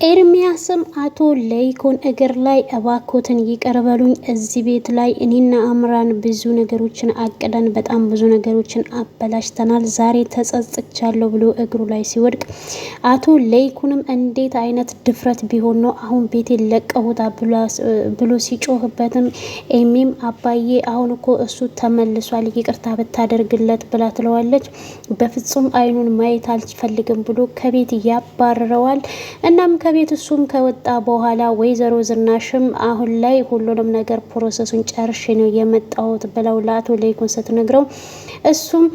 ኤርሚያስም አቶ ለይኩን እግር ላይ እባኮትን ይቅር በሉኝ፣ እዚህ ቤት ላይ እኔና አምራን ብዙ ነገሮችን አቅደን በጣም ብዙ ነገሮችን አበላሽተናል፣ ዛሬ ተጸጽቻለሁ ብሎ እግሩ ላይ ሲወድቅ አቶ ለይኩንም እንዴት አይነት ድፍረት ቢሆን ነው አሁን ቤቴን ለቀውታ ብሎ ሲጮህበትም ኤሚም አባዬ አሁን እኮ እሱ ተመልሷል፣ ይቅርታ ብታደርግለት ብላ ትለዋለች። በፍጹም አይኑን ማየት አልፈልግም ብሎ ከቤት ያባርረዋል። እናም ከቤት እሱም ከወጣ በኋላ ወይዘሮ ዝናሽም አሁን ላይ ሁሉንም ነገር ፕሮሰሱን ጨርሼ ነው የመጣሁት ብለው ለአቶ ለይኩን ስትነግረው እሱም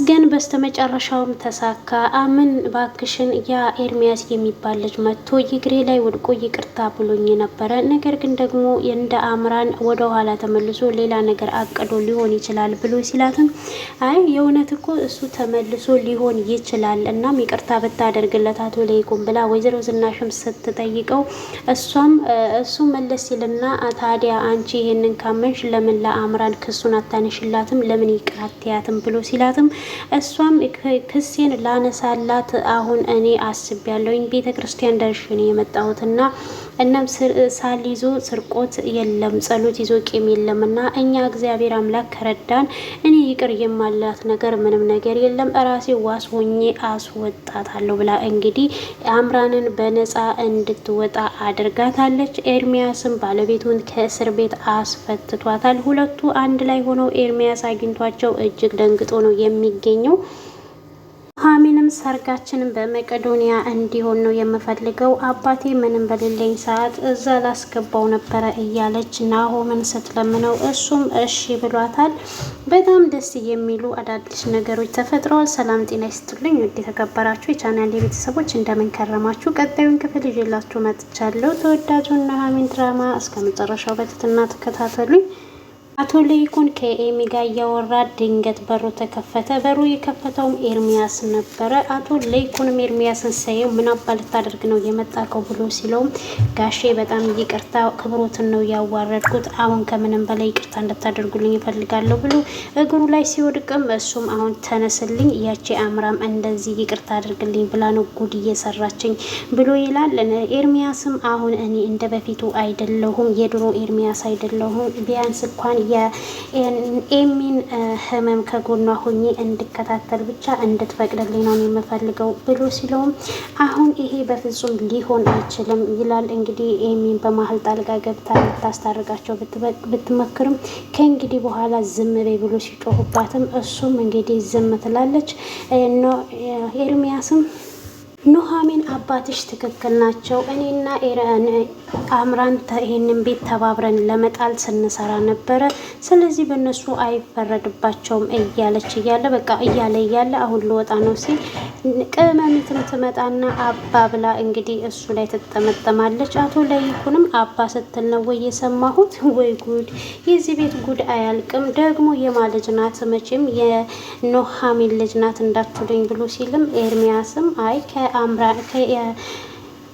ግን በስተመጨረሻውም ተሳካ። አምን ባክሽን ያ ኤርሚያስ የሚባል ልጅ መጥቶ ይግሬ ላይ ወድቆ ይቅርታ ብሎኝ ነበረ። ነገር ግን ደግሞ እንደ አምራን ወደ ኋላ ተመልሶ ሌላ ነገር አቅዶ ሊሆን ይችላል ብሎ ሲላትም አይ የእውነት እኮ እሱ ተመልሶ ሊሆን ይችላል፣ እናም ይቅርታ ብታደርግለት አቶ ለይኩን ብላ ወይዘሮ ዝናሽም ስትጠይቀው እሷም እሱ መለስ ሲልና ታዲያ አንቺ ይሄንን ካመንሽ ለምን ለአምራን ክሱን አታነሽላትም? ለምን ይቅር አትያትም? ብሎ ሲላትም እሷም ክሴን ላነሳላት አሁን እኔ አስቤያለሁኝ፣ ቤተ ክርስቲያን ደርሼ ነው የመጣሁትና እናም ሳሊዞ ስርቆት የለም፣ ጸሎት ይዞ ቂም የለምና እኛ እግዚአብሔር አምላክ ከረዳን እኔ ይቅር የማላት ነገር ምንም ነገር የለም፣ እራሴ ዋስ ሆኜ አስወጣታለሁ ብላ እንግዲህ አምራንን በነፃ እንድትወጣ አድርጋታለች። ኤርሚያስም ባለቤቱን ከእስር ቤት አስፈትቷታል። ሁለቱ አንድ ላይ ሆነው ኤርሚያስ አግኝቷቸው እጅግ ደንግጦ ነው የሚገኘው። ኑሐሚንም ሰርጋችንን በመቄዶንያ እንዲሆን ነው የምፈልገው፣ አባቴ ምንም በሌለኝ ሰዓት እዛ ላስገባው ነበረ እያለች ናሆምን ስትለምነው እሱም እሺ ብሏታል። በጣም ደስ የሚሉ አዳዲስ ነገሮች ተፈጥረዋል። ሰላም ጤና ይስጥልኝ ውድ የተከበራችሁ የቻናሌ ቤተሰቦች እንደምን ከረማችሁ? ቀጣዩን ክፍል ይዤላችሁ መጥቻለሁ። ተወዳጁን ኑሐሚን ድራማ እስከ መጨረሻው በትህትና ተከታተሉኝ። አቶ ለይኩን ከኤሚ ጋር እያወራ ድንገት በሩ ተከፈተ። በሩ የከፈተውም ኤርሚያስ ነበረ። አቶ ለይኩንም ኤርሚያስን ሳየው ምን አባ ልታደርግ ነው የመጣከው ብሎ ሲለውም ጋሼ በጣም ይቅርታ፣ ክብሮትን ነው ያዋረድኩት፣ አሁን ከምንም በላይ ይቅርታ እንድታደርጉልኝ ይፈልጋለሁ ብሎ እግሩ ላይ ሲወድቅም እሱም አሁን ተነስልኝ፣ ያቺ አምራም እንደዚህ ይቅርታ አድርግልኝ ብላ ነው ጉድ እየሰራችኝ ብሎ ይላል። ኤርሚያስም አሁን እኔ እንደ በፊቱ አይደለሁም፣ የድሮ ኤርሚያስ አይደለሁም፣ ቢያንስ እንኳን የኤሚን ህመም ከጎኗ ሆኜ እንድከታተል ብቻ እንድትፈቅድልኝ ነው የምፈልገው ብሎ ሲለውም አሁን ይሄ በፍጹም ሊሆን አይችልም ይላል። እንግዲህ ኤሚን በመሀል ጣልቃ ገብታ ልታስታርቃቸው ብትመክርም ከእንግዲህ በኋላ ዝም በይ ብሎ ሲጮሁባትም እሱም እንግዲህ ዝም ትላለች። ኤርሚያስም ኑሐሚን አባትሽ ትክክል ናቸው፣ እኔና አምራን ይሄንን ቤት ተባብረን ለመጣል ስንሰራ ነበረ፣ ስለዚህ በእነሱ አይፈረድባቸውም እያለች እያለ በቃ እያለ አሁን ልወጣ ነው ሲል ቅመሚትም ትመጣና አባ ብላ እንግዲህ እሱ ላይ ትጠመጠማለች። አቶ ለይኩንም አባ ስትል ነው ወይ የሰማሁት? ወይ ጉድ! የዚህ ቤት ጉድ አያልቅም። ደግሞ የማልጅ ናት? መቼም የኑሐሚን ልጅ ናት እንዳትሉኝ ብሎ ሲልም ኤርሚያስም አይ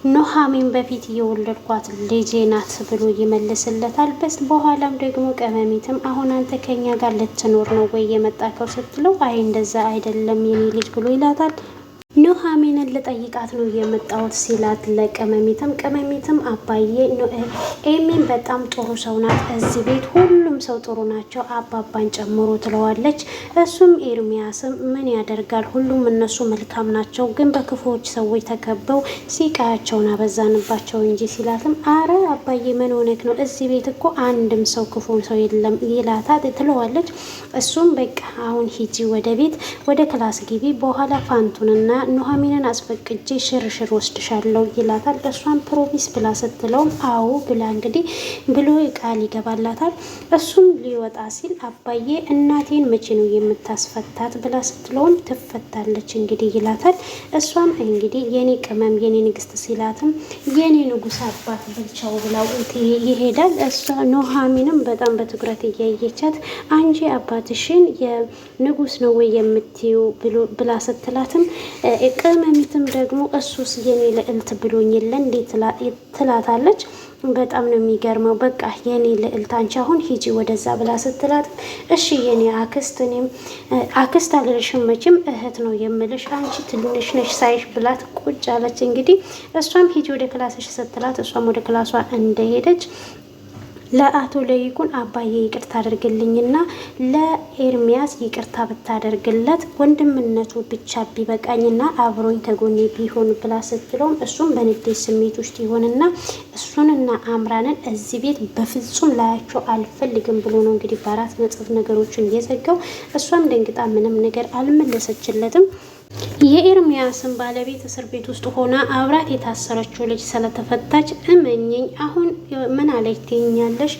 ኑሐሚን በፊት የወለድኳት ልጄ ናት ብሎ ይመልስለታል። በስ በኋላም ደግሞ ቀመሚትም አሁን አንተ ከኛ ጋር ልትኖር ነው ወይ የመጣከው ስትለው አይ እንደዛ አይደለም የኔ ልጅ ብሎ ይላታል። ኑሐሚንን ልጠይቃት ነው የመጣሁት ሲላት ለቀመሚትም አባዬ ኤሚን በጣም ጥሩ ሰው ናት፣ እዚህ ቤት ሁሉም ሰው ጥሩ ናቸው አባባን ጨምሮ ትለዋለች። እሱም ኤርሚያስም ምን ያደርጋል ሁሉም እነሱ መልካም ናቸው፣ ግን በክፉዎች ሰዎች ተከበው ሲቃያቸውን አበዛንባቸው እንጂ ሲላትም አረ አባዬ ምን ሆነክ ነው? እዚህ ቤት እኮ አንድም ሰው ክፉ ሰው የለም ይላታል ትለዋለች። እሱም በቃ አሁን ሂጂ ወደ ቤት ወደ ክላስ ግቢ፣ በኋላ ፋንቱንና ኑሐሚንን አስፈቅጄ ሽርሽር ወስድሻለሁ ይላታል። እሷን ፕሮሚስ ብላ ስትለውም አዎ ብላ እንግዲህ ብሎ ቃል ይገባላታል። እሱም ሊወጣ ሲል አባዬ እናቴን መቼ ነው የምታስፈታት ብላ ስትለውም ትፈታለች እንግዲህ ይላታል። እሷም እንግዲህ የኔ ቅመም የኔ ንግስት ሲላትም የኔ ንጉስ አባት ብቻው ብላው ይሄዳል። እሷ ኑሐሚንም በጣም በትኩረት እያየቻት አንቺ አባትሽን የንጉስ ነው ወይ የምትዩ ብላ ስትላትም ቅመሚትም ደግሞ እሱስ የኔ ልዕልት ብሎኝ የለ እንዴት ትላታለች። በጣም ነው የሚገርመው። በቃ የኔ ልዕልት አንቺ አሁን ሂጂ ወደዛ ብላ ስትላት እሺ የኔ አክስት፣ እኔም አክስት አልልሽም መቼም እህት ነው የምልሽ፣ አንቺ ትንሽ ነሽ ሳይሽ ብላት ቁጭ አለች። እንግዲህ እሷም ሂጂ ወደ ክላስሽ ስትላት እሷም ወደ ክላሷ እንደሄደች ለአቶ ለይኩን አባዬ ይቅርታ አድርግልኝና ለኤርሚያስ ይቅርታ ብታደርግለት ወንድምነቱ ብቻ ቢበቃኝና አብሮኝ ከጎኔ ቢሆን ብላ ስትለውም እሱም በንዴት ስሜት ውስጥ ይሆንና እሱንና አምራንን እዚህ ቤት በፍጹም ላያቸው አልፈልግም ብሎ ነው እንግዲህ በአራት ነጥብ ነገሮችን የዘጋው። እሷም ደንግጣ ምንም ነገር አልመለሰችለትም። የኤርሚያስን ባለቤት እስር ቤት ውስጥ ሆና አብራት የታሰረችው ልጅ ስለተፈታች እመኝኝ አሁን ምን አለች ትይኛለሽ?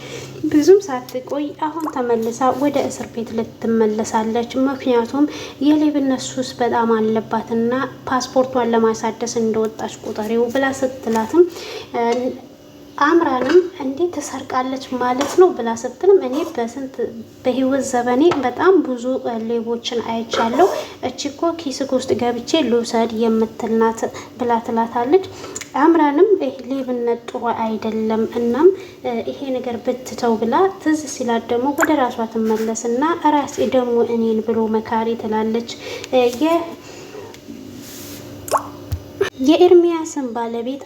ብዙም ሳትቆይ አሁን ተመልሳ ወደ እስር ቤት ልትመለሳለች። ምክንያቱም የሌብነት ሱስ በጣም አለባትና ፓስፖርቷን ለማሳደስ እንደወጣች ቁጠሪው ብላ ስትላትም አምራንም እንዴት ተሰርቃለች ማለት ነው ብላ ስትልም እኔ በህይወት ዘመኔ በጣም ብዙ ሌቦችን አይቻለሁ፣ እቺ እኮ ኪስክ ውስጥ ገብቼ ልውሰድ የምትልናት ብላ ትላታለች። አምራንም ሌብነት ጥሩ አይደለም፣ እናም ይሄ ነገር ብትተው ብላ ትዝ ሲላት ደግሞ ወደ ራሷ ትመለስና ራሴ ደግሞ እኔን ብሎ መካሪ ትላለች። የኤርሚያስን ባለቤት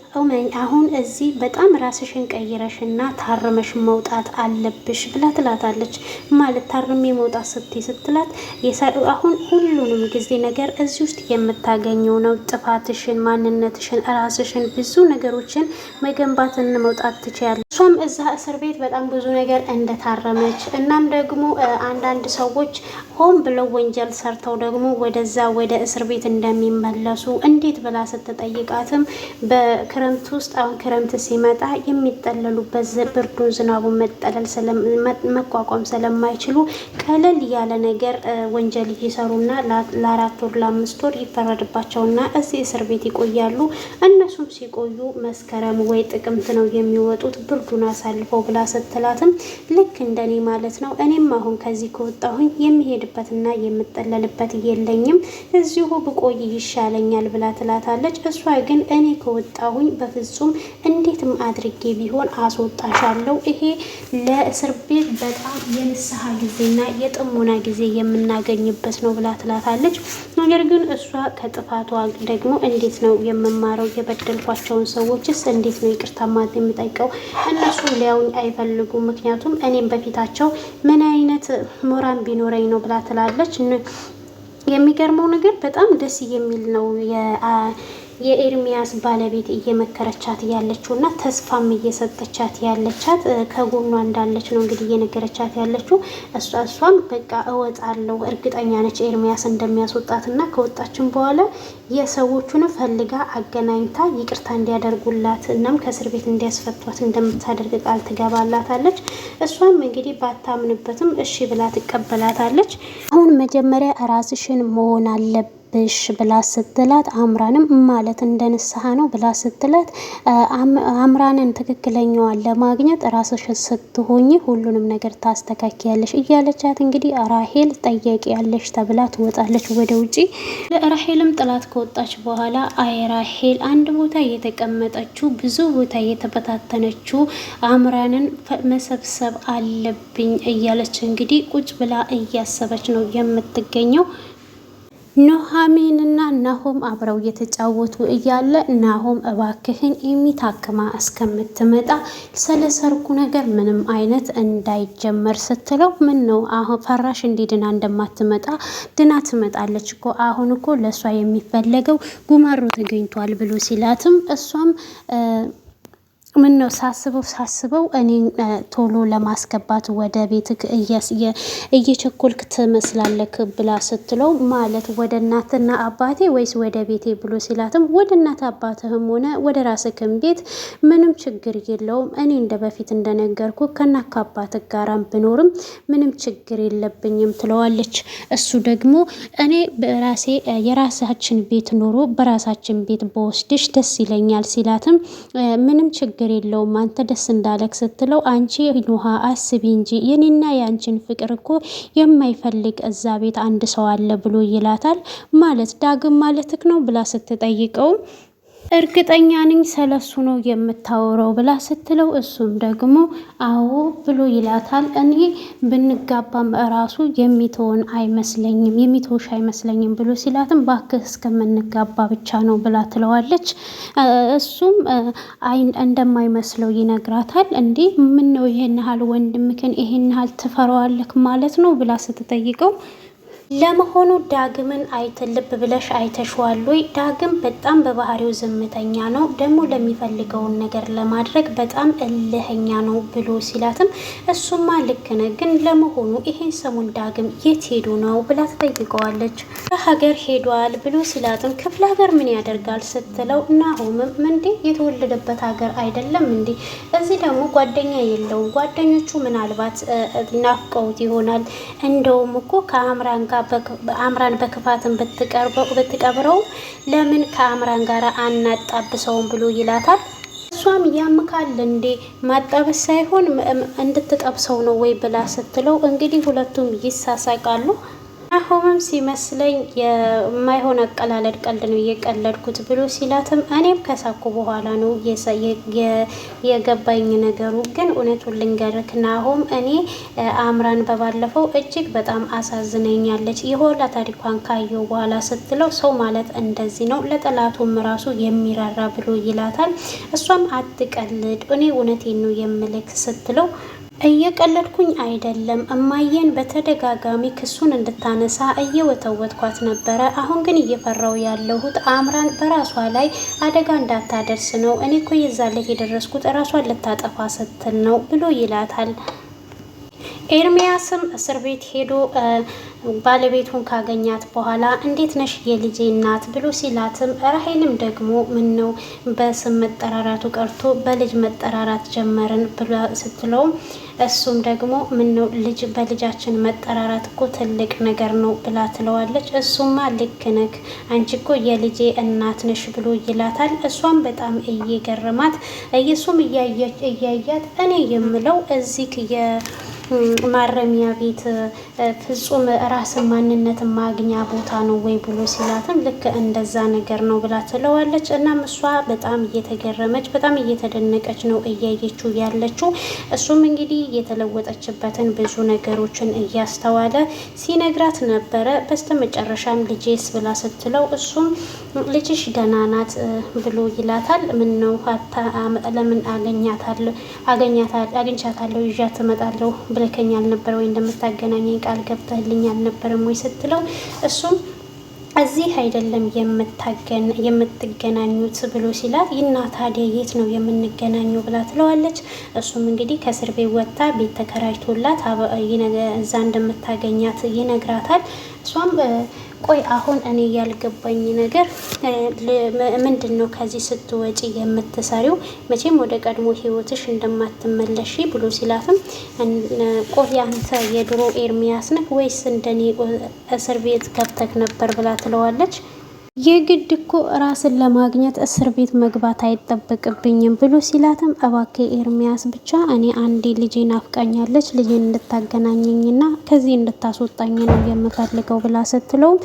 አሁን እዚህ በጣም ራስሽን ቀይረሽና ታርመሽ መውጣት አለብሽ ብላ ትላታለች። ማለት ታርሜ መውጣት ስትላት አሁን ሁሉንም ጊዜ ነገር እዚህ ውስጥ የምታገኘው ነው። ጥፋትሽን፣ ማንነትሽን፣ ራስሽን ብዙ ነገሮችን መገንባትን መውጣት ትችያለሽ። እሷም እዛ እስር ቤት በጣም ብዙ ነገር እንደታረመች እናም ደግሞ አንዳንድ ሰዎች ሆን ብለው ወንጀል ሰርተው ደግሞ ወደዛ ወደ እስር ቤት እንደሚመለሱ እንዴት ብላ ስትጠይቃትም በክረምት ውስጥ አሁን ክረምት ሲመጣ የሚጠለሉበት ብርዱን ዝናቡን መቋቋም ስለማይችሉ ቀለል ያለ ነገር ወንጀል እየሰሩና ለ4 ወር ለ5 ወር ይፈረድባቸውና እዚህ እስር ቤት ይቆያሉ። እነሱም ሲቆዩ መስከረም ወይ ጥቅምት ነው የሚወጡት ብርዱን አሳልፈው ብላ ስትላትም ልክ እንደኔ ማለት ነው፣ እኔም አሁን ከዚህ ከወጣሁኝ የሚሄድበትና የምጠለልበት የለኝም፣ እዚሁ ብቆይ ይሻለኛል ብላ ትላታለች። እሷ ግን እኔ ከወጣሁኝ በፍጹም እንዴትም አድርጌ ቢሆን አስወጣሻለሁ፣ ይሄ ለእስር ቤት በጣም የንስሐ ጊዜና የጥሞና ጊዜ የምናገኝበት ነው ብላ ትላታለች። ነገር ግን እሷ ከጥፋቷ ደግሞ እንዴት ነው የምማረው? የበደልኳቸውን ሰዎችስ እንዴት ነው ይቅርታ ማለት የምጠይቀው? እነሱ ሊያውኝ አይፈልጉም፣ ምክንያቱም እኔም በፊታቸው ምን አይነት ሞራን ቢኖረኝ ነው ብላ ትላለች። የሚገርመው ነገር በጣም ደስ የሚል ነው። የኤርሚያስ ባለቤት እየመከረቻት ያለችው እና ተስፋም እየሰጠቻት ያለቻት ከጎኗ እንዳለች ነው እንግዲህ እየነገረቻት ያለችው። እሷም በቃ እወጣለሁ እርግጠኛ ነች ኤርሚያስ እንደሚያስወጣት እና ከወጣችን በኋላ የሰዎቹን ፈልጋ አገናኝታ ይቅርታ እንዲያደርጉላት እናም ከእስር ቤት እንዲያስፈቷት እንደምታደርግ ቃል ትገባላታለች። እሷም እንግዲህ ባታምንበትም እሺ ብላ ትቀበላታለች። አሁን መጀመሪያ ራስሽን መሆን አለብሽ ብላ ስትላት አምራንም ማለት እንደ ንስሐ ነው ብላ ስትላት አምራንን ትክክለኛዋን ለማግኘት ራስሽ ስትሆኚ ሁሉንም ነገር ታስተካክያለሽ እያለቻት እንግዲህ ራሄል ጠያቂ ያለሽ ተብላ ትወጣለች ወደ ውጪ። ራሄልም ጥላት ከወጣች በኋላ አይ ራሄል አንድ ቦታ የተቀመጠችው ብዙ ቦታ የተበታተነችው አምራንን መሰብሰብ አለብኝ እያለች እንግዲህ ቁጭ ብላ እያሰበች ነው የምትገኘው። ኑሐሚን እና ናሆም አብረው እየተጫወቱ እያለ ናሆም እባክህን የሚታክማ እስከምትመጣ ስለሰርጉ ነገር ምንም አይነት እንዳይጀመር ስትለው ምን ነው አሁን ፈራሽ እንዲ ድና እንደማትመጣ? ድና ትመጣለች እኮ አሁን እኮ ለእሷ የሚፈለገው ጉማሮ ተገኝቷል ብሎ ሲላትም እሷም ምን ነው ሳስበው እኔ ቶሎ ለማስገባት ወደ ቤትክ እየቸኮልክ ትመስላለክ ብላ ስትለው ማለት ወደ እናትና አባቴ ወይስ ወደ ቤቴ ብሎ ሲላትም ወደ እናት አባትህም ሆነ ወደ ራስክም ቤት ምንም ችግር የለውም፣ እኔ እንደ በፊት እንደነገርኩ ከናካ አባትህ ጋራም ብኖርም ምንም ችግር የለብኝም ትለዋለች። እሱ ደግሞ እኔ በራሴ የራሳችን ቤት ኖሮ በራሳችን ቤት በወስድሽ ደስ ይለኛል ሲላትም ምንም ችግር ችግር የለውም አንተ ደስ እንዳለክ ስትለው አንቺ ኑሃ አስቢ እንጂ የኔና ያንቺን ፍቅር እኮ የማይፈልግ እዛ ቤት አንድ ሰው አለ ብሎ ይላታል። ማለት ዳግም ማለትክ ነው ብላ ስትጠይቀው እርግጠኛ ነኝ ስለሱ ነው የምታወራው ብላ ስትለው እሱም ደግሞ አዎ ብሎ ይላታል። እኔ ብንጋባም እራሱ የሚተውሽ አይመስለኝም ብሎ ሲላትም ባክህ እስከምንጋባ ብቻ ነው ብላ ትለዋለች። እሱም እንደማይመስለው ይነግራታል። እንዴ ምን ነው ይሄን ያህል ወንድምክን ይሄን ያህል ትፈራዋለክ ማለት ነው ብላ ስትጠይቀው ለመሆኑ ዳግምን ልብ ብለሽ አይተሽዋል ወይ? ዳግም በጣም በባህሪው ዝምተኛ ነው፣ ደግሞ ለሚፈልገውን ነገር ለማድረግ በጣም እልህኛ ነው ብሎ ሲላትም እሱማ ልክ ነህ፣ ግን ለመሆኑ ይሄን ሰሞን ዳግም የት ሄዱ ነው ብላ ትጠይቀዋለች። ከሀገር ሄዷል ብሎ ሲላትም ክፍለ ሀገር ምን ያደርጋል ስትለው ናሆምም እንዴ የተወለደበት ሀገር አይደለም እንዴ? እዚህ ደግሞ ጓደኛ የለውም፣ ጓደኞቹ ምናልባት ናፍቀውት ይሆናል። እንደውም እኮ ከአምራን ጋር አምራን በክፋትን ብትቀብረው ለምን ከአምራን ጋር አናጣብሰውም ብሎ ይላታል። እሷም ያምካል እንዴ ማጣበስ ሳይሆን እንድትጠብሰው ነው ወይ ብላ ስትለው እንግዲህ ሁለቱም ይሳሳቃሉ። ናሆምም ሲመስለኝ የማይሆን አቀላለድ ቀልድ ነው እየቀለድኩት ብሎ ሲላትም እኔም ከሳኩ በኋላ ነው የገባኝ ነገሩ። ግን እውነቱን ልንገርክ ናሆም፣ እኔ አምራን በባለፈው እጅግ በጣም አሳዝነኛለች የሆላ ታሪኳን ካየው በኋላ ስትለው ሰው ማለት እንደዚህ ነው ለጠላቱም ራሱ የሚራራ ብሎ ይላታል። እሷም አትቀልድ እኔ እውነቴን ነው የምልክ ስትለው እየቀለድኩኝ አይደለም እማዬን በተደጋጋሚ ክሱን እንድታነሳ እየወተወትኳት ነበረ። አሁን ግን እየፈራው ያለሁት አምራን በራሷ ላይ አደጋ እንዳታደርስ ነው። እኔ እኮ የዛለት የደረስኩት ራሷን ልታጠፋ ስትል ነው ብሎ ይላታል። ኤርሚያስም እስር ቤት ሄዶ ባለቤቱን ካገኛት በኋላ እንዴት ነሽ የልጄ እናት ብሎ ሲላትም ራሄልም ደግሞ ምን ነው በስም መጠራራቱ ቀርቶ በልጅ መጠራራት ጀመርን ብላ ስትለውም እሱም ደግሞ ምን ነው በልጃችን መጠራራት እኮ ትልቅ ነገር ነው ብላ ትለዋለች። እሱማ ልክ ነክ አንቺ እኮ የልጄ እናት ነሽ ብሎ ይላታል። እሷም በጣም እየገረማት እየሱም እያያት እኔ የምለው እዚህ ማረሚያ ቤት ፍጹም ራስን ማንነት ማግኛ ቦታ ነው ወይ ብሎ ሲላትም ልክ እንደዛ ነገር ነው ብላ ትለዋለች። እናም እሷ በጣም እየተገረመች በጣም እየተደነቀች ነው እያየችው ያለችው። እሱም እንግዲህ የተለወጠችበትን ብዙ ነገሮችን እያስተዋለ ሲነግራት ነበረ። በስተመጨረሻም ልጄስ ብላ ስትለው እሱም ልጅሽ ደህና ናት ብሎ ይላታል። ምን ነው ለምን አገኛታለሁ ይዣት እመጣለሁ ብለከኝ አልነበረ ወይ እንደምታገናኘኝ ቃል ገብተህልኝ አልነበረም ወይ ስትለው እሱም እዚህ አይደለም የምትገናኙት ብሎ ሲላት ይና ታዲያ የት ነው የምንገናኘው ብላ ትለዋለች። እሱም እንግዲህ ከእስር ቤት ወጥታ ቤት ተከራይቶላት እዛ እንደምታገኛት ይነግራታል። እሷም ቆይ አሁን እኔ ያልገባኝ ነገር ምንድን ነው ከዚህ ስትወጪ የምትሰሪው? መቼም ወደ ቀድሞ ህይወትሽ እንደማትመለሺ ብሎ ሲላትም ቆይ አንተ የድሮ ኤርሚያስ ነህ ወይስ እንደኔ እስር ቤት ገብተክ ነበር ብላ ትለዋለች። የግድ እኮ ራስን ለማግኘት እስር ቤት መግባት አይጠበቅብኝም ብሎ ሲላትም እባክህ ኤርሚያስ ብቻ እኔ አንዴ ልጄ ናፍቃኛለች ልጄን እንድታገናኘኝና ከዚህ እንድታስወጣኝ ነው የምፈልገው ብላ ስትለውም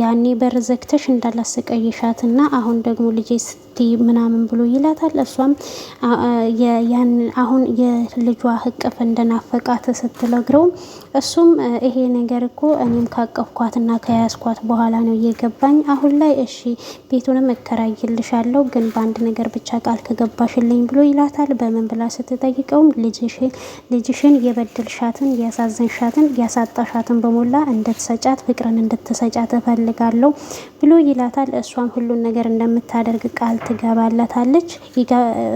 ያኔ በር ዘግተሽ እንዳላሰቀይሻትና አሁን ደግሞ ልጄ ምናምን ብሎ ይላታል። እሷም አሁን የልጇ እቅፍ እንደናፈቃት ስትነግረው እሱም ይሄ ነገር እኮ እኔም ካቀፍኳትና ከያዝኳት በኋላ ነው የገባኝ። አሁን ላይ እሺ ቤቱንም እከራይልሻለሁ ግን በአንድ ነገር ብቻ ቃል ከገባሽልኝ ብሎ ይላታል። በምን ብላ ስትጠይቀውም ልጅሽን የበደልሻትን ያሳዘንሻትን ያሳጣሻትን በሞላ እንድትሰጫት ፍቅርን እንድትሰጫት እፈልጋለሁ ብሎ ይላታል። እሷም ሁሉን ነገር እንደምታደርግ ቃል ትገባለታለች።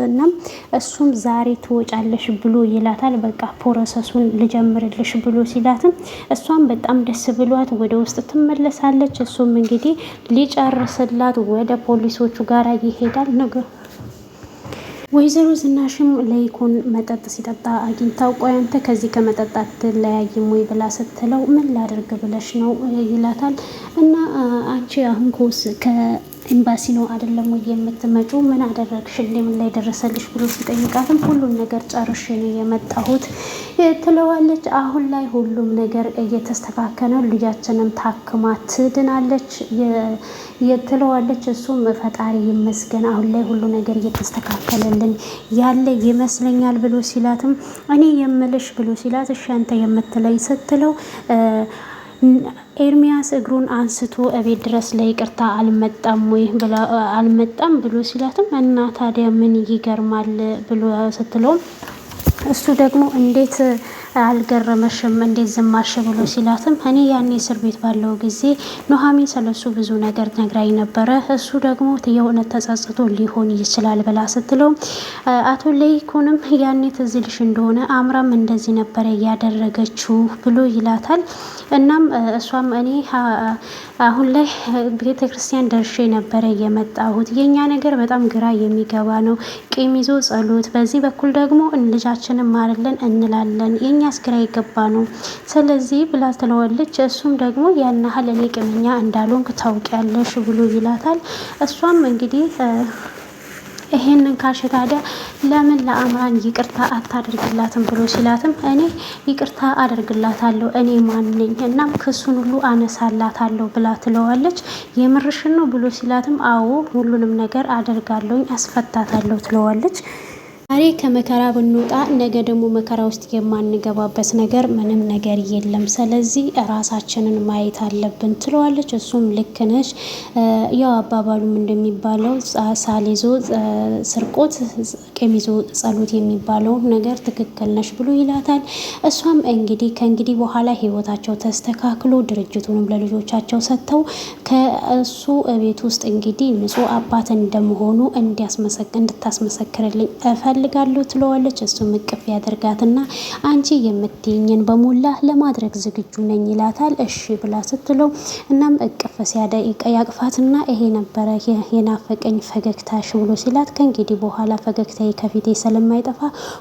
እናም እሱም ዛሬ ትወጫለሽ ብሎ ይላታል። በቃ ፕሮሰሱን ልጀምርልሽ ብሎ ሲላትም እሷም በጣም ደስ ብሏት ወደ ውስጥ ትመለሳለች። እሱም እንግዲህ ሊጨርስላት ወደ ፖሊሶቹ ጋር ይሄዳል። ነገር ወይዘሮ ዝናሽም ለይኩን መጠጥ ሲጠጣ አግኝታው ቆይ አንተ ከዚህ ከመጠጣት ትለያይም ወይ ብላ ስትለው ምን ላደርግ ብለሽ ነው ይላታል። እና አንቺ አሁን ኤምባሲ ነው አይደለም ወይ የምትመጪው? ምን አደረግሽ? እንደምን ላይ ደረሰልሽ ብሎ ሲጠይቃትም ሁሉም ነገር ጨርሼ ነው የመጣሁት ትለዋለች። አሁን ላይ ሁሉም ነገር እየተስተካከለ ልጃችንም ታክማ ትድናለች ትለዋለች። እሱም ፈጣሪ ይመስገን አሁን ላይ ሁሉ ነገር እየተስተካከለልን ያለ ይመስለኛል ብሎ ሲላትም እኔ የምልሽ ብሎ ሲላት እሺ አንተ የምትለኝ ስትለው ኤርሚያስ እግሩን አንስቶ እቤት ድረስ ለይቅርታ አልመጣም ብሎ ሲላትም እና ታዲያ ምን ይገርማል ብሎ ስትለውም እሱ ደግሞ እንዴት አልገረመሽም እንዴት ዝም አልሽ ብሎ ሲላትም እኔ ያኔ እስር ቤት ባለው ጊዜ ኑሐሚ ስለሱ ብዙ ነገር ነግራኝ ነበረ እሱ ደግሞ የእውነት ተጸጽቶ ሊሆን ይችላል ብላ ስትለው አቶ ለይኩንም ያኔ ትዝ ይልሽ እንደሆነ አምራም እንደዚህ ነበረ ያደረገችው ብሎ ይላታል። እናም እሷም እኔ አሁን ላይ ቤተ ክርስቲያን ደርሼ ነበረ የመጣሁት የኛ ነገር በጣም ግራ የሚገባ ነው ቂም ይዞ ጸሎት በዚህ በኩል ደግሞ ልጃችንን ማርልን እንላለን የኛስ ግራ የገባ ነው ስለዚህ ብላ ትለዋለች። እሱም ደግሞ ያን ያህል እኔ ቂመኛ እንዳልሆንክ ታውቂያለሽ ብሎ ይላታል። እሷም እንግዲህ ይሄንን ካልሽ ታዲያ ለምን ለአምራን ይቅርታ አታደርግላትም ብሎ ሲላትም እኔ ይቅርታ አደርግላታለሁ እኔ ማን ነኝ እናም ክሱን ሁሉ አነሳላታለሁ ብላ ትለዋለች። የምርሽን ነው ብሎ ሲላትም አዎ ሁሉንም ነገር አደርጋለሁ አስፈታታለሁ ትለዋለች። ዛሬ ከመከራ ብንወጣ ነገ ደግሞ መከራ ውስጥ የማንገባበት ነገር ምንም ነገር የለም ስለዚህ ራሳችንን ማየት አለብን ትለዋለች። እሱም ልክ ነሽ ያው አባባሉም እንደሚባለው ሳል ይዞ ስርቆት ቂም ይዞ ጸሎት የሚባለው ነገር ትክክል ነሽ ብሎ ይላታል። እሷም እንግዲህ ከእንግዲህ በኋላ ህይወታቸው ተስተካክሎ ድርጅቱንም ለልጆቻቸው ሰጥተው ከእሱ ቤት ውስጥ እንግዲህ ንጹህ አባት እንደመሆኑ እንድታስመሰክርልኝ እፈልጋለሁ ትለዋለች። እሱም እቅፍ ያደርጋትና አንቺ የምትይኝን በሞላ ለማድረግ ዝግጁ ነኝ ይላታል። እሺ ብላ ስትለው እናም እቅፍ ያቅፋትና ይሄ ነበረ የናፈቀኝ ፈገግታሽ ብሎ ሲላት ከእንግዲህ በኋላ ፈገግታዬ ከፊቴ ስለማይጠፋ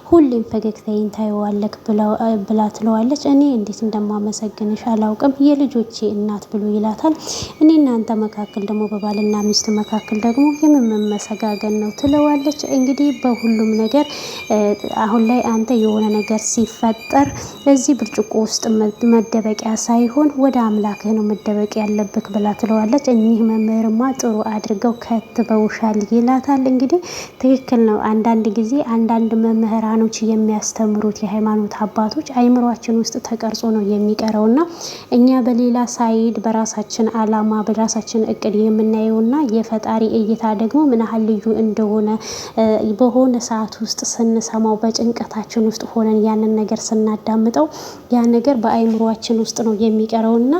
ሁሌም ፈገግታዬን ታየዋለክ ብላ ትለዋለች። እኔ እንዴት እንደማመሰግንሽ አላውቅም የልጆቼ እናት ብሎ ይላታል። እኔ እናንተ መካከል ደግሞ በባልና ሚስት መካከል ደግሞ የምመሰጋገን ነው ትለዋለች። እንግዲህ በሁሉም ነገር አሁን ላይ አንተ የሆነ ነገር ሲፈጠር እዚህ ብርጭቆ ውስጥ መደበቂያ ሳይሆን ወደ አምላክህ ነው መደበቅ ያለብክ ብላ ትለዋለች። እኚህ መምህርማ ጥሩ አድርገው ከትበውሻል ይላታል። እንግዲህ ትክክል ነው። አንዳንድ ጊዜ አንዳንድ መምህራኖች የሚያስተምሩት የሃይማኖት አባቶች አይምሯችን ውስጥ ተቀርጾ ነው የሚቀረውና እኛ በሌላ ሳይድ በራሳችን አላማ በራሳችን እቅድ የምናየውና የፈጣሪ እይታ ደግሞ ምን ያህል ልዩ እንደሆነ በሆነ ሰዓት ውስጥ ስንሰማው በጭንቀታችን ውስጥ ሆነን ያንን ነገር ስናዳምጠው ያ ነገር በአይምሯችን ውስጥ ነው የሚቀረውና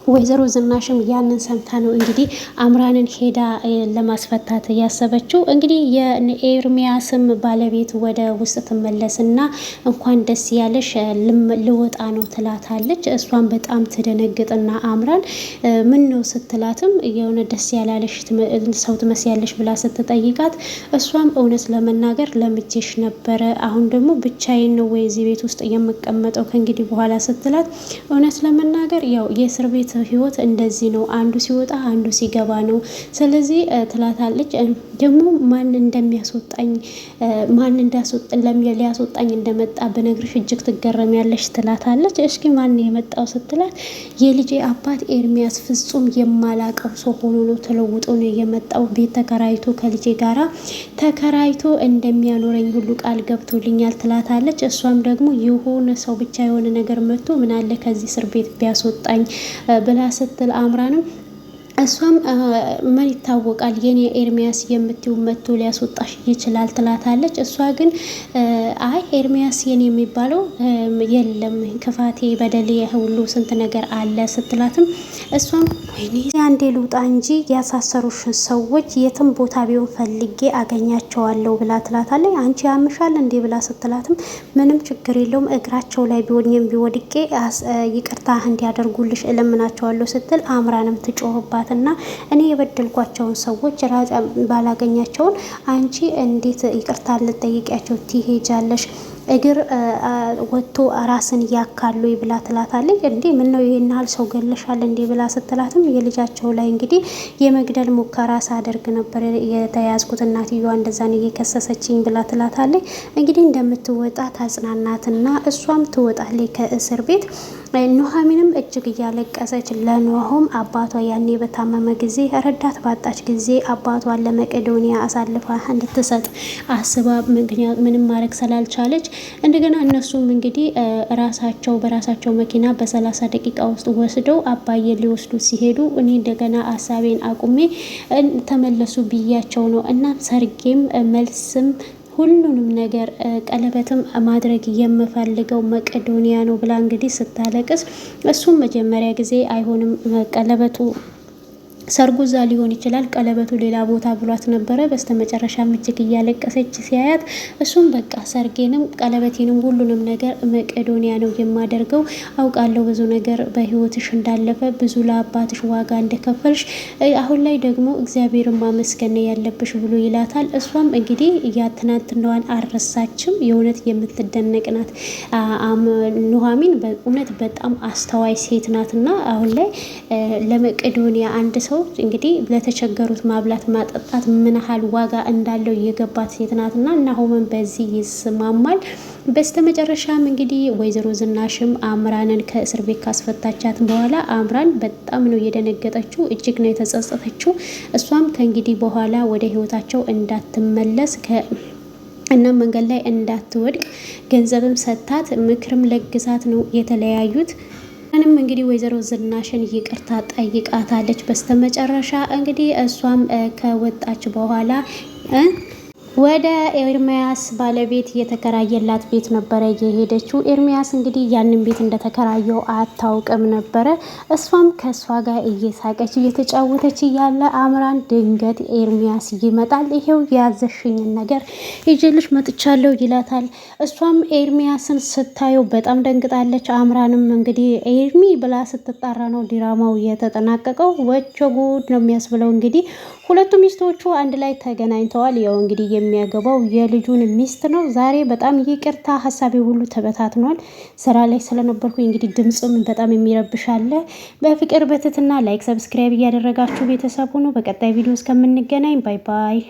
ወይዘሮ ዝናሽም ያንን ሰምታ ነው እንግዲህ አምራንን ሄዳ ለማስፈታት ያሰበችው። እንግዲህ የኤርሚያስም ባለቤት ወደ ውስጥ ትመለስና እንኳን ደስ ያለሽ ልወጣ ነው ትላታለች። እሷን በጣም ትደነግጥና አምራን ምን ነው ስትላትም የሆነ ደስ ያላለሽ ሰው ትመስያለሽ ብላ ስትጠይቃት እሷም እውነት ለመናገር ለምጄሽ ነበረ አሁን ደግሞ ብቻዬን ነው ወይ እዚህ ቤት ውስጥ የምቀመጠው ከእንግዲህ በኋላ ስትላት እውነት ለመናገር ያው የእስር ቤት ህይወት እንደዚህ ነው አንዱ ሲወጣ አንዱ ሲገባ ነው ስለዚህ ትላታለች። ደግሞ ማን እንደሚያስወጣኝ ማን ሊያስወጣኝ እንደመጣ በነግርሽ እጅግ ትገረሚያለሽ ትላታለች። እስኪ ማን የመጣው ስትላት የልጄ አባት ኤርሚያስ ፍጹም የማላቀው ሰው ሆኖ ነው ተለውጦ ነው የመጣው ቤት ተከራይቶ ከልጄ ጋራ ተከራይቶ እንደሚያኖረኝ ሁሉ ቃል ገብቶልኛል ትላታለች። እሷም ደግሞ የሆነ ሰው ብቻ የሆነ ነገር መጥቶ ምን አለ ከዚህ እስር ቤት ቢያስወጣኝ ብላ ስትል አምራንም እሷም ምን ይታወቃል የኔ ኤርሚያስ የምትይው መጥቶ ሊያስወጣሽ ይችላል ትላታለች። እሷ ግን አይ ኤርሚያስ የኔ የሚባለው የለም ክፋቴ በደሌ ሁሉ ስንት ነገር አለ ስትላትም እሷም ወይኔ አንዴ ልውጣ እንጂ ያሳሰሩሽን ሰዎች የትም ቦታ ቢሆን ፈልጌ አገኛቸዋለሁ ብላ ትላታለች። አንቺ ያምሻል እንዴ ብላ ስትላትም ምንም ችግር የለውም እግራቸው ላይ ቢሆንም ቢወድቄ ይቅርታ እንዲያደርጉልሽ እለምናቸዋለሁ ስትል አምራንም ትጮህባት እና እኔ የበደልኳቸውን ሰዎች ባላገኛቸውን አንቺ እንዴት ይቅርታ ልጠይቂያቸው ትሄጃለሽ? እግር ወጥቶ ራስን ያካሉ ብላ ትላታለች። እንዴ ምን ነው ይሄን ያህል ሰው ገለሻል እንዴ ብላ ስትላትም የልጃቸው ላይ እንግዲህ የመግደል ሙከራ ሳደርግ ነበር የተያዝኩት እናትየዋ እንደዛን እየከሰሰችኝ ብላ ትላታለች። እንግዲህ እንደምትወጣ ታጽናናትና እሷም ትወጣለች ከእስር ቤት። ኑሐሚንም እጅግ እያለቀሰች ለኖሆም አባቷ ያኔ በታመመ ጊዜ ረዳት ባጣች ጊዜ አባቷን ለመቄዶንያ አሳልፋ እንድትሰጥ አስባ ምንም ማድረግ ስላልቻለች እንደገና እነሱም እንግዲህ በራሳቸው መኪና በ30 ደቂቃ ውስጥ ወስደው አባዬ ሊወስዱ ሲሄዱ እኔ እንደገና ሀሳቤን አቁሜ ተመለሱ ብያቸው ነው እና ሰርጌም መልስም ሁሉንም ነገር ቀለበትም ማድረግ የምፈልገው መቄዶንያ ነው ብላ እንግዲህ ስታለቅስ እሱም መጀመሪያ ጊዜ አይሆንም ቀለበቱ ሰርጉዛ ሊሆን ይችላል ቀለበቱ ሌላ ቦታ ብሏት ነበረ። በስተመጨረሻም እጅግ እያለቀሰች ሲያያት እሱም በቃ ሰርጌንም ቀለበቴንም ሁሉንም ነገር መቄዶንያ ነው የማደርገው፣ አውቃለሁ ብዙ ነገር በህይወትሽ እንዳለፈ ብዙ ለአባትሽ ዋጋ እንደከፈልሽ፣ አሁን ላይ ደግሞ እግዚአብሔርን ማመስገን ያለብሽ ብሎ ይላታል። እሷም እንግዲህ ያትናንትናዋን አልረሳችም። የእውነት የምትደነቅ ናት ኑሐሚን በእውነት በጣም አስተዋይ ሴት ናትና አሁን ላይ ለመቄዶንያ አንድ ሰው እንግዲህ ለተቸገሩት ማብላት ማጠጣት ምን ያህል ዋጋ እንዳለው የገባት ሴት ናትና ናሆምን በዚህ ይስማማል። በስተመጨረሻም እንግዲህ ወይዘሮ ዝናሽም አምራንን ከእስር ቤት ካስፈታቻት በኋላ አምራን በጣም ነው የደነገጠችው፣ እጅግ ነው የተጸጸተችው። እሷም ከእንግዲህ በኋላ ወደ ህይወታቸው እንዳትመለስ እና መንገድ ላይ እንዳትወድቅ ገንዘብም ሰታት ምክርም ለግሳት ነው የተለያዩት። እንም እንግዲህ ወይዘሮ ዝናሽን ይቅርታ ጠይቃታለች። በስተመጨረሻ እንግዲህ እሷም ከወጣች በኋላ ወደ ኤርሚያስ ባለቤት የተከራየላት ቤት ነበረ የሄደችው። ኤርሚያስ እንግዲህ ያንን ቤት እንደተከራየው አታውቅም ነበረ። እሷም ከእሷ ጋር እየሳቀች እየተጫወተች እያለ አምራን ድንገት ኤርሚያስ ይመጣል። ይሄው የያዘሽኝን ነገር ይዤልሽ መጥቻለሁ ይላታል። እሷም ኤርሚያስን ስታየው በጣም ደንግጣለች። አምራንም እንግዲህ ኤርሚ ብላ ስትጣራ ነው ድራማው የተጠናቀቀው። ወቸ ጉድ ነው የሚያስብለው። እንግዲህ ሁለቱ ሚስቶቹ አንድ ላይ ተገናኝተዋል። ያው እንግዲህ የሚያገባው የልጁን ሚስት ነው። ዛሬ በጣም ይቅርታ ሀሳቤ ሁሉ ተበታትኗል። ስራ ላይ ስለነበርኩ እንግዲህ ድምፅም በጣም የሚረብሻለ። በፍቅር በትትና ላይክ ሰብስክራይብ እያደረጋችሁ ቤተሰብ ሁኑ። በቀጣይ ቪዲዮ እስከምንገናኝ ባይ ባይ።